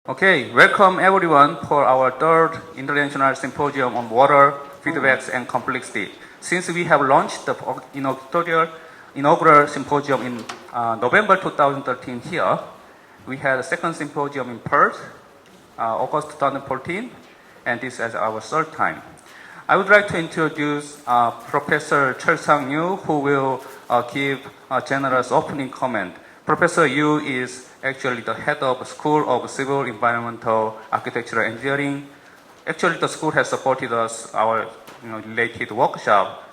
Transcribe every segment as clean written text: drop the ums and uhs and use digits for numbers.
Okay, welcome everyone for our third International Symposium on Water, Feedbacks and Complexity. Since we have launched the inaugural symposium in November 2013 here, we had a second symposium in Perth, August 2014, and this is our third time. I would like to introduce Professor Chul Sang-yu, who will give a generous opening comment. Professor Yu is actually the head of School of Civil Environmental Architectural Engineering. Actually, the school has supported us, our related workshop,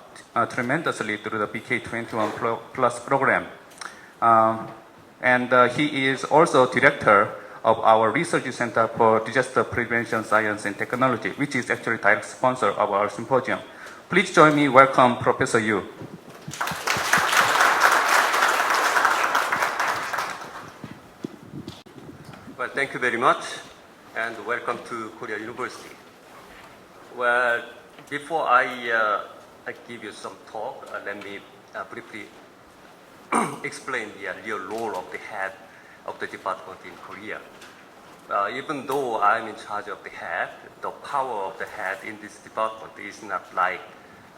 tremendously through the BK21 Plus program. And he is also director of our Research Center for Disaster Prevention Science and Technology, which is actually direct sponsor of our symposium. Please join me, welcome Professor Yu. Well, thank you very much, and welcome to Korea University. Well, before I give you some talk, let me briefly explain the real role of the head of the department in Korea. Even though I'm in charge of the head, the power of the head in this department is not like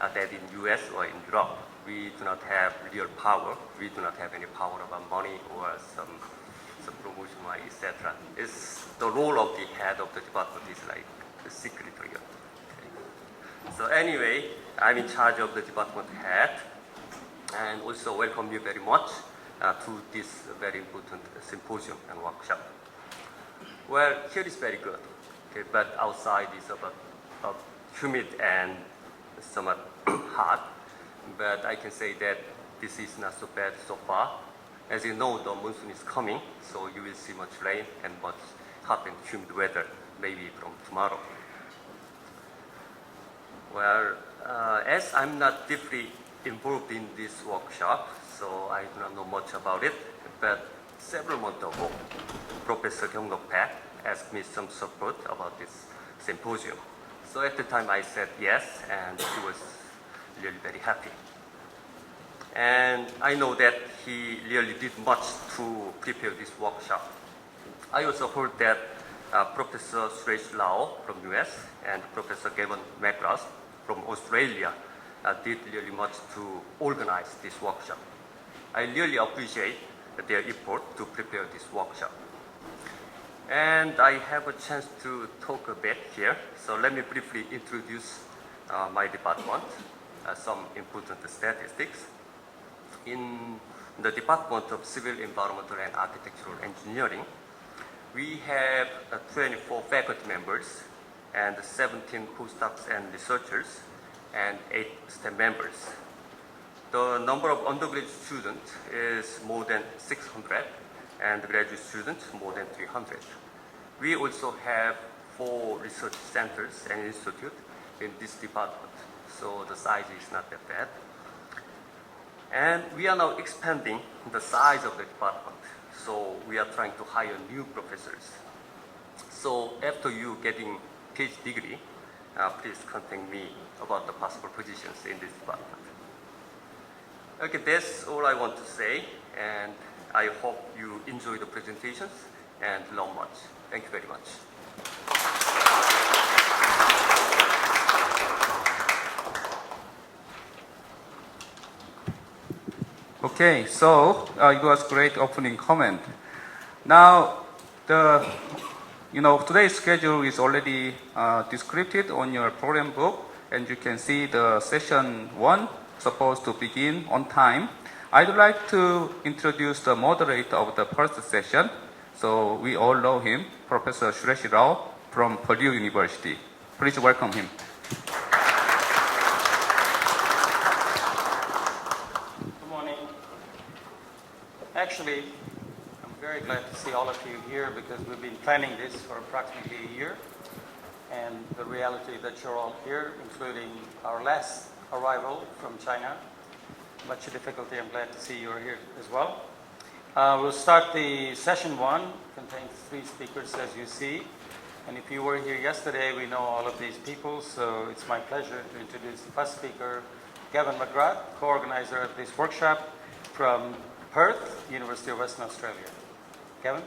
that in US or in Europe. We do not have real power. We do not have any power about money or some promotion, etc. It's the role of the head of the department is like the secretary. Okay. So anyway, I'm in charge of the department head, and also welcome you very much to this very important symposium and workshop. Well, here is very good, okay, but outside is about humid and somewhat hot. But I can say that this is not so bad so far. As you know, the monsoon is coming, so you will see much rain and much hot and humid weather, maybe from tomorrow. Well, as I'm not deeply involved in this workshop, so I do not know much about it, but several months ago, Professor Kyung-Nok Park asked me some support about this symposium. So at the time I said yes, and he was really very happy. And I know that he really did much to prepare this workshop. I also heard that Professor Suresh Rao from US and Professor Gavin McGrath from Australia did really much to organize this workshop. I really appreciate their effort to prepare this workshop. And I have a chance to talk a bit here, so let me briefly introduce my department, some important statistics. In the Department of Civil, Environmental and Architectural Engineering, we have 24 faculty members and 17 postdocs and researchers and 8 STEM members. The number of undergraduate students is more than 600 and graduate students more than 300. We also have 4 research centers and institutes in this department, so the size is not that bad. And we are now expanding the size of the department, so we are trying to hire new professors. So after you getting PhD degree, please contact me about the possible positions in this department. Okay, that's all I want to say, and I hope you enjoy the presentations and learn much. Thank you very much. Okay, so it was great opening comment. Now, today's schedule is already described on your program book, and you can see the session 1 supposed to begin on time. I'd like to introduce the moderator of the first session. So we all know him, Professor Suresh Rao from Purdue University. Please welcome him. Actually, I'm very glad to see all of you here because we've been planning this for approximately a year. And the reality that you're all here, including our last arrival from China, much difficulty, I'm glad to see you're here as well. We'll start the session 1, contains 3 speakers as you see. And if you were here yesterday, we know all of these people, so it's my pleasure to introduce the first speaker, Gavin McGrath, co-organizer of this workshop from Perth, University of Western Australia. Kevin?